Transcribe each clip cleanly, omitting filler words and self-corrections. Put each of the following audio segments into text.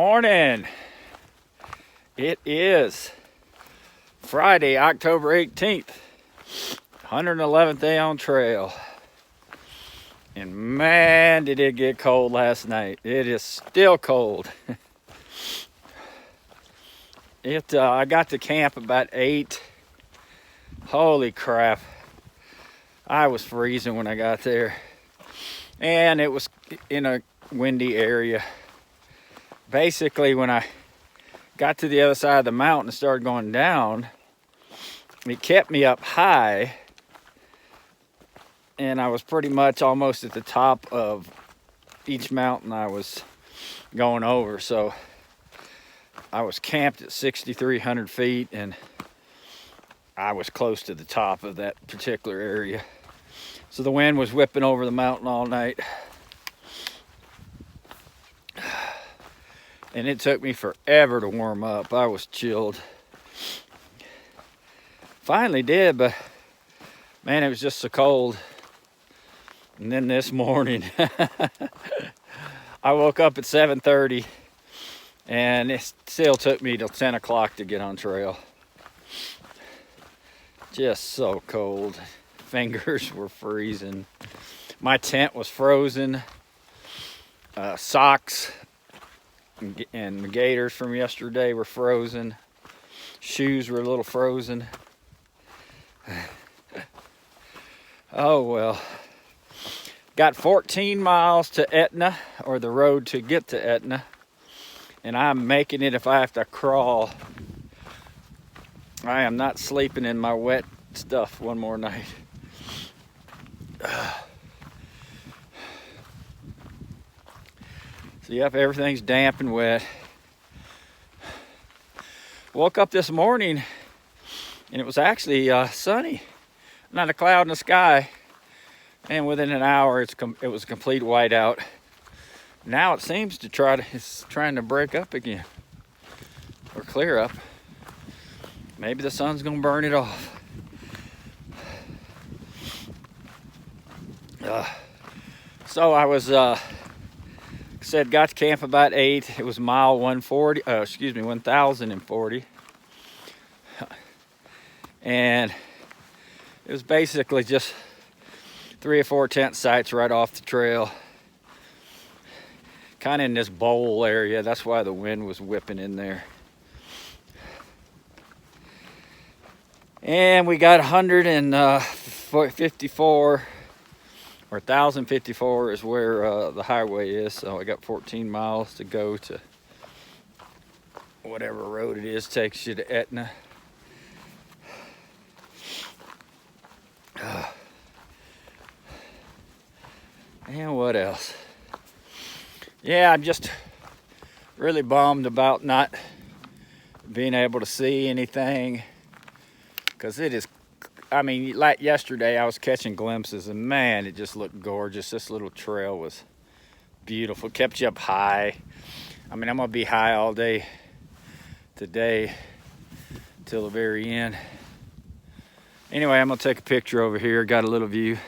morning. It is Friday, October 18th, 111th day on trail. And man, did it get cold last night. It is still cold. I got to camp about 8. Holy crap. I was freezing when I got there. And it was in a windy area. Basically, when I got to the other side of the mountain and started going down, it kept me up high. And I was pretty much almost at the top of each mountain I was going over. So I was camped at 6,300 feet and I was close to the top of that particular area. So the wind was whipping over the mountain all night. And it took me forever to warm up. I was chilled. Finally did, but man, it was just so cold. And then this morning, I woke up at 7:30 and it still took me till 10 o'clock to get on trail. Just so cold. Fingers were freezing. My tent was frozen. Socks and the gaiters from yesterday were frozen. Shoes were a little frozen. Oh well. Got 14 miles to Etna, or the road to get to Etna. And I'm making it if I have to crawl. I am not sleeping in my wet stuff one more night. So yep, everything's damp and wet. Woke up this morning and it was actually sunny. Not a cloud in the sky. And within an hour it was a complete whiteout. Now it seems to it's trying to break up again. Or clear up. Maybe the sun's gonna burn it off. So I was got to camp about 8. It was mile 1040. And it was basically just 3 or 4 tent sites right off the trail. Kind of in this bowl area. That's why the wind was whipping in there. And we got 154 or 1,054 is where the highway is. So I got 14 miles to go to whatever road it is takes you to Etna. And what else? Yeah, I'm just really bummed about not being able to see anything. Because it is, I mean, like yesterday I was catching glimpses and man, it just looked gorgeous. This little trail was beautiful, kept you up high. I mean, I'm gonna be high all day today till the very end. Anyway, I'm gonna take a picture over here, got a little view.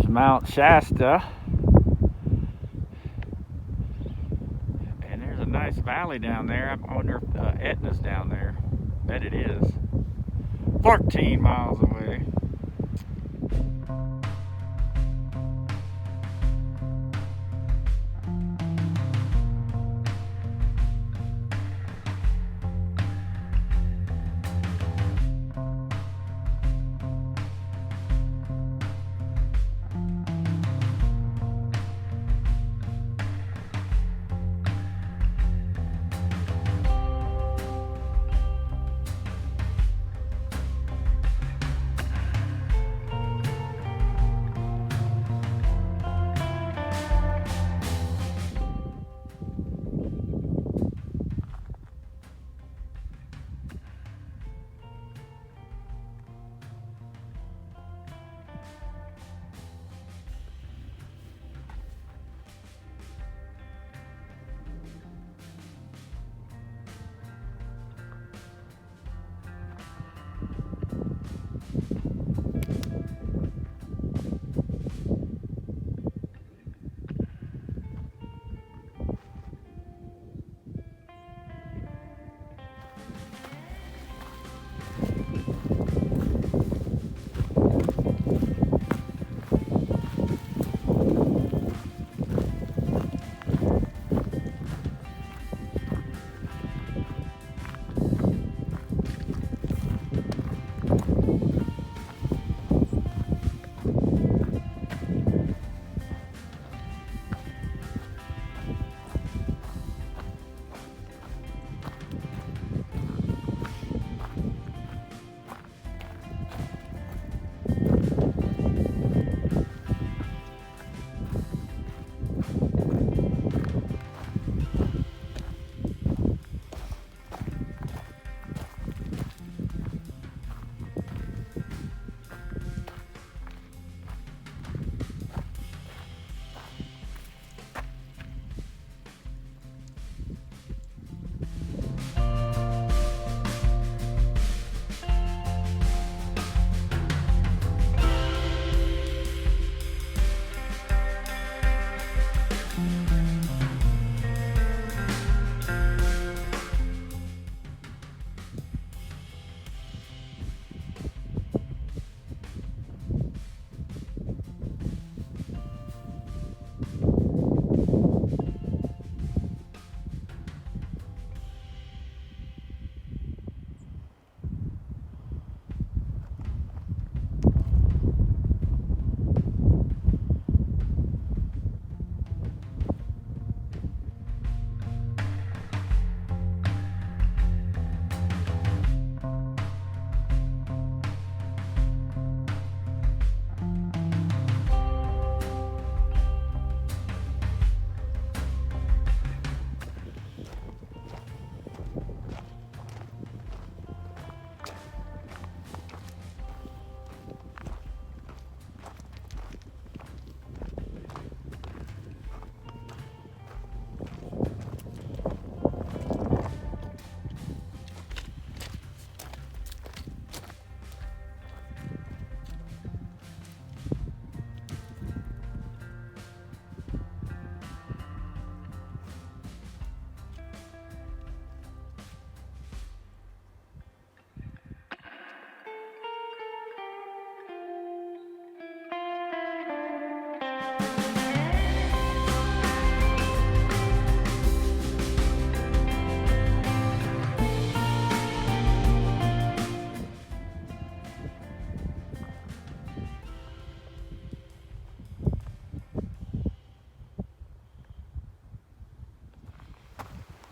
Mount Shasta. And there's a nice valley down there. I wonder if Etna's down there. Bet it is. 14 miles away.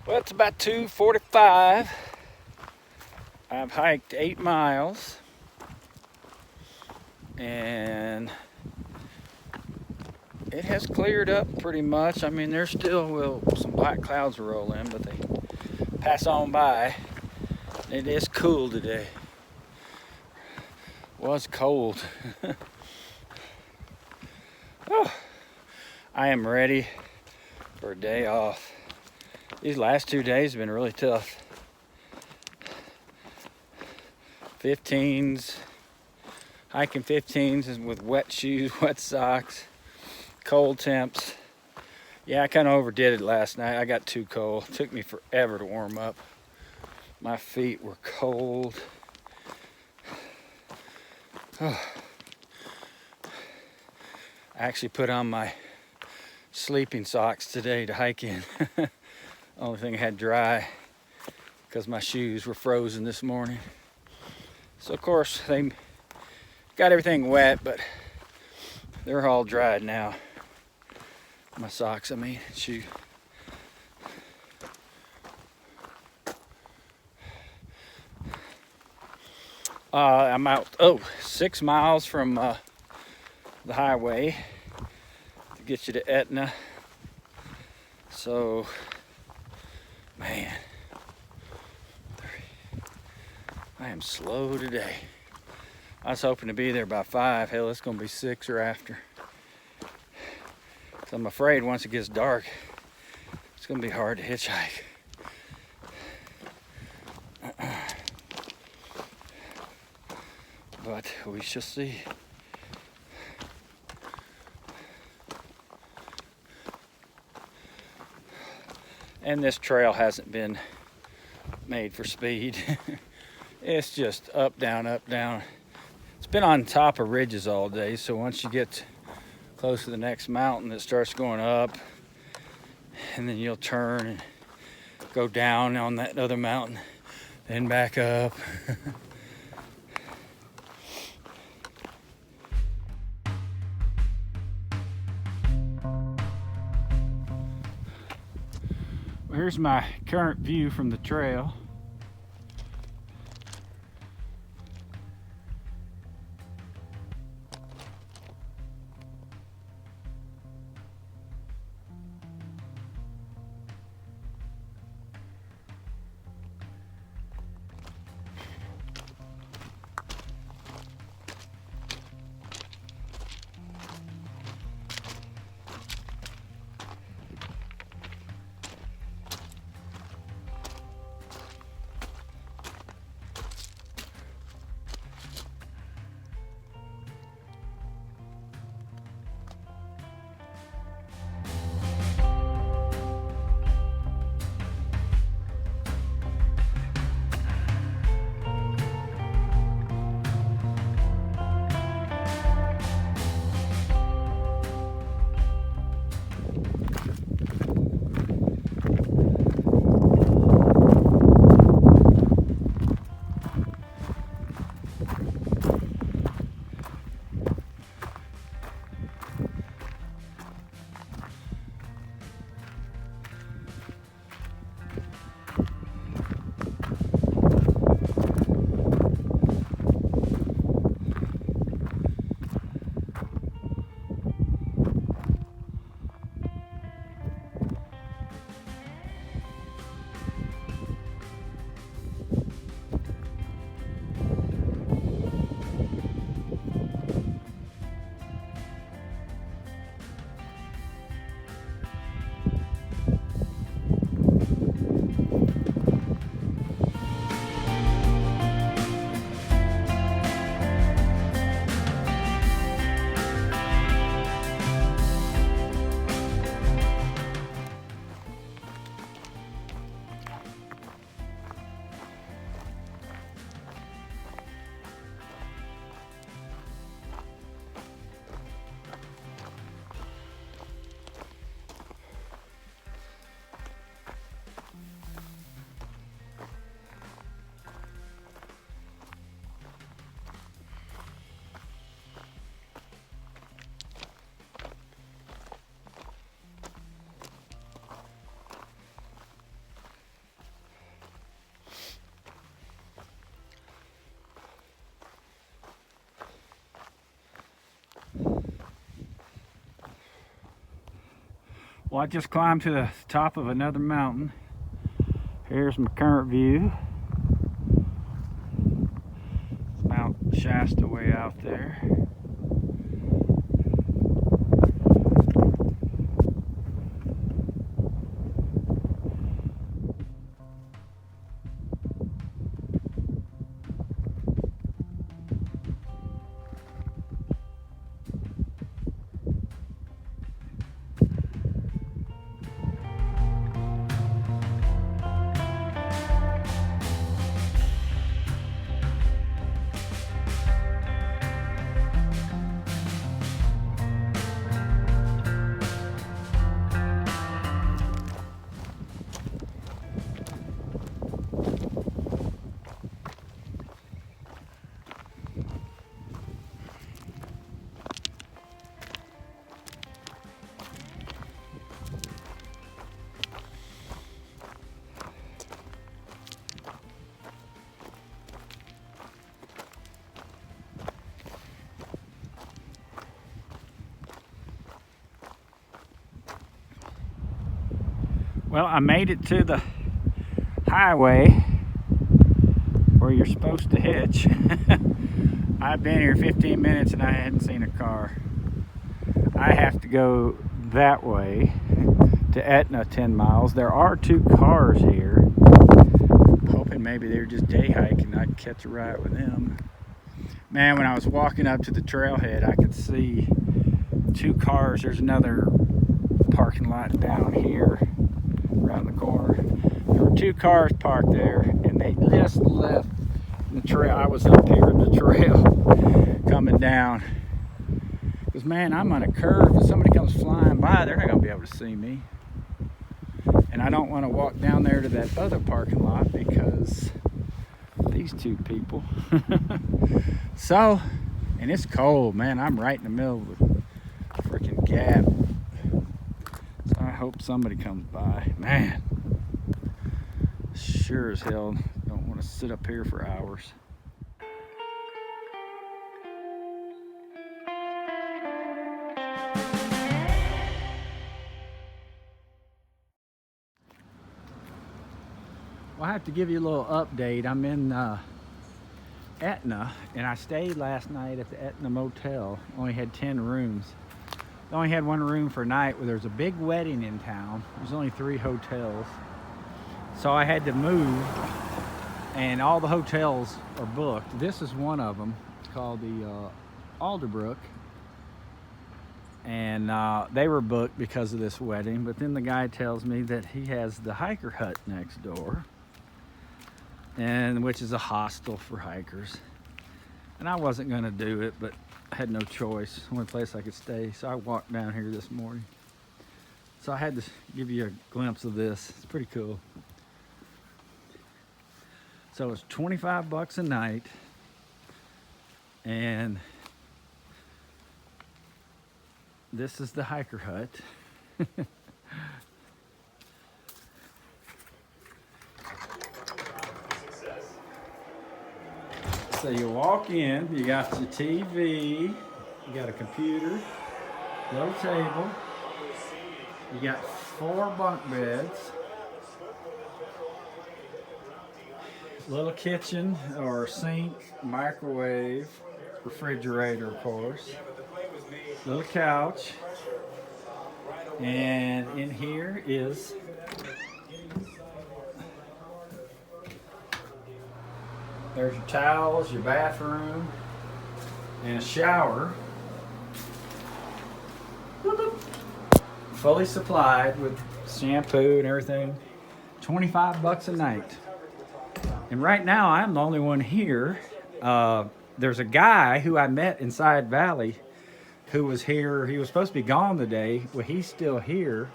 Well, it's about 2:45. I've hiked 8 miles and it has cleared up pretty much. I mean, there's still some black clouds roll in, but they pass on by. It is cool today. It was cold. Oh, I am ready for a day off. These last 2 days have been really tough. 15s, hiking 15s with wet shoes, wet socks, cold temps. Yeah, I kind of overdid it last night. I got too cold. It took me forever to warm up. My feet were cold. Oh. I actually put on my sleeping socks today to hike in. Only thing I had dry because my shoes were frozen this morning. So of course they got everything wet, but they're all dried now. My socks, I mean, shoe. I'm out, 6 miles from the highway to get you to Etna. So, man, I am slow today. I was hoping to be there by 5. Hell, it's gonna be 6 or after. So I'm afraid once it gets dark, it's gonna be hard to hitchhike. But we shall see. And this trail hasn't been made for speed. It's just up, down, up, down. It's been on top of ridges all day, so once you get close to the next mountain, it starts going up, and then you'll turn and go down on that other mountain, then back up. Here's my current view from the trail. Well, I just climbed to the top of another mountain. Here's my current view. It's Mount Shasta way out there. Well, I made it to the highway where you're supposed to hitch. I've been here 15 minutes and I hadn't seen a car. I have to go that way to Etna 10 miles. There are 2 cars here. Hoping maybe they're just day hiking. I could catch a ride with them. Man, when I was walking up to the trailhead, I could see 2 cars. There's another parking lot down here around the corner. There were 2 cars parked there, and they just left the trail. I was up here in the trail coming down. Because, man, I'm on a curve. If somebody comes flying by, they're not going to be able to see me. And I don't want to walk down there to that other parking lot because these 2 people. So, and it's cold, man. I'm right in the middle of the freaking gap. So I hope somebody comes by. Man, sure as hell don't want to sit up here for hours. Well, I have to give you a little update. I'm in Etna, and I stayed last night at the Etna Motel. Only had 10 rooms. I only had 1 room for a night where there's a big wedding in town. There's only 3 hotels. So I had to move, and all the hotels are booked. This is one of them. It's called the Alderbrook. And they were booked because of this wedding. But then the guy tells me that he has the hiker hut next door, and which is a hostel for hikers. And I wasn't gonna do it, but I had no choice. Only place I could stay. So I walked down here this morning. So I had to give you a glimpse of this. It's pretty cool. So it's 25 bucks a night, and this is the hiker hut. So you walk in, you got your TV, you got a computer, little table, you got 4 bunk beds, little kitchen or sink, microwave, refrigerator of course, little couch, and in here is there's your towels, your bathroom, and a shower. Fully supplied with shampoo and everything. 25 bucks a night. And right now I'm the only one here. There's a guy who I met in Side Valley who was here. He was supposed to be gone today. Well, he's still here.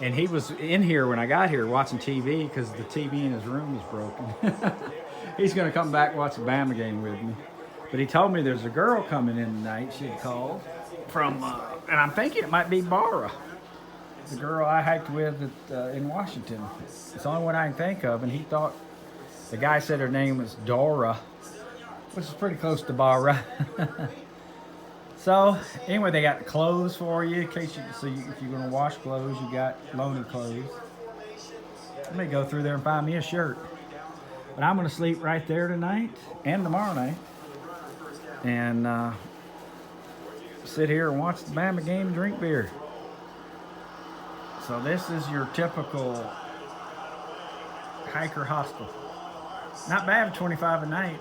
And he was in here when I got here watching TV because the TV in his room was broken. He's going to come back and watch the Bama game with me. But he told me there's a girl coming in tonight, she had called, from, and I'm thinking it might be Bara, the girl I hiked with in Washington. It's the only one I can think of, and he thought, the guy said her name was Dora, which is pretty close to Bara. So, anyway, they got clothes for you, in case if you're going to wash clothes, you got loaner clothes. Let me go through there and find me a shirt. But I'm going to sleep right there tonight and tomorrow night. And sit here and watch the Bama game and drink beer. So this is your typical hiker hostel. Not bad for 25 a night.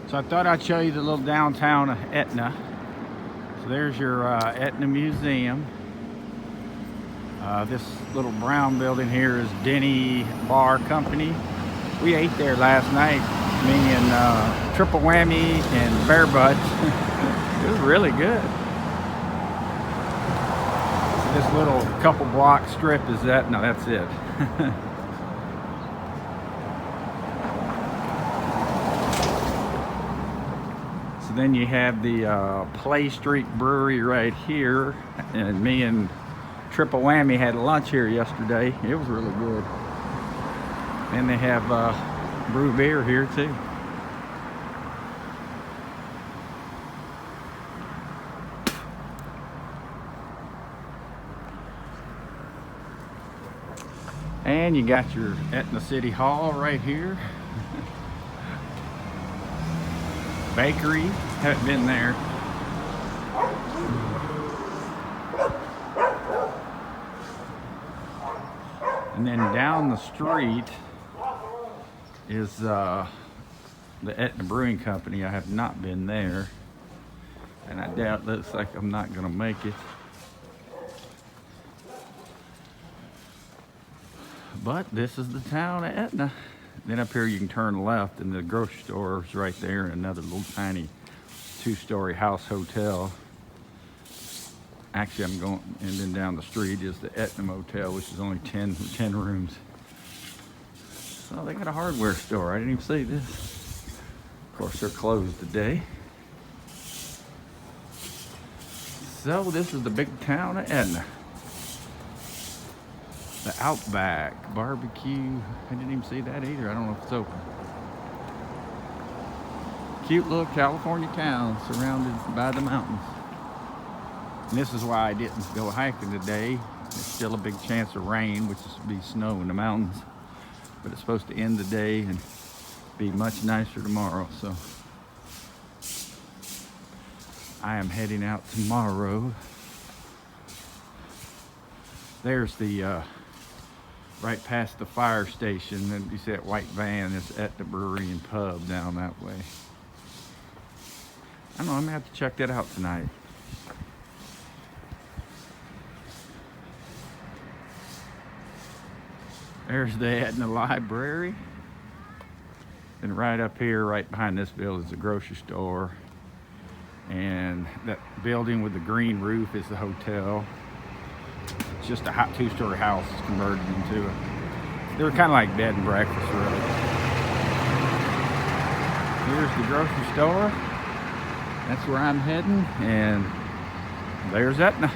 So I thought I'd show you the little downtown of Etna. So there's your Etna Museum. This little brown building here is Denny Bar Company. We ate there last night, me and Triple Whammy and Bear Butts. It was really good. So this little couple block strip is that? No, that's it. So then you have the Play Street Brewery right here, and me and Triple Whammy had lunch here yesterday. It was really good. And they have brew beer here too. And you got your Etna City Hall right here. Bakery, haven't been there. And then down the street is the Etna Brewing Company. I have not been there, and I doubt, looks like I'm not gonna make it. But this is the town of Etna. Then up here you can turn left and the grocery store is right there, and another little tiny 2-story house hotel. Actually, I'm going, and then down the street is the Etna Motel, which is only 10 rooms. So they got a hardware store. I didn't even see this. Of course, they're closed today. So this is the big town of Etna. The Outback Barbecue. I didn't even see that either. I don't know if it's open. Cute little California town surrounded by the mountains. And this is why I didn't go hiking today. There's still a big chance of rain, which is to be snow in the mountains. But it's supposed to end the day and be much nicer tomorrow. So I am heading out tomorrow. There's the right past the fire station, and you see that white van, it's Etna Brewery and Pub down that way. I don't know, I'm gonna have to check that out tonight. There's the Etna Library. And right up here, right behind this building, is the grocery store. And that building with the green roof is the hotel. It's just a 2-story house converted into they were kind of like bed and breakfast, really. Here's the grocery store. That's where I'm heading, and there's Etna.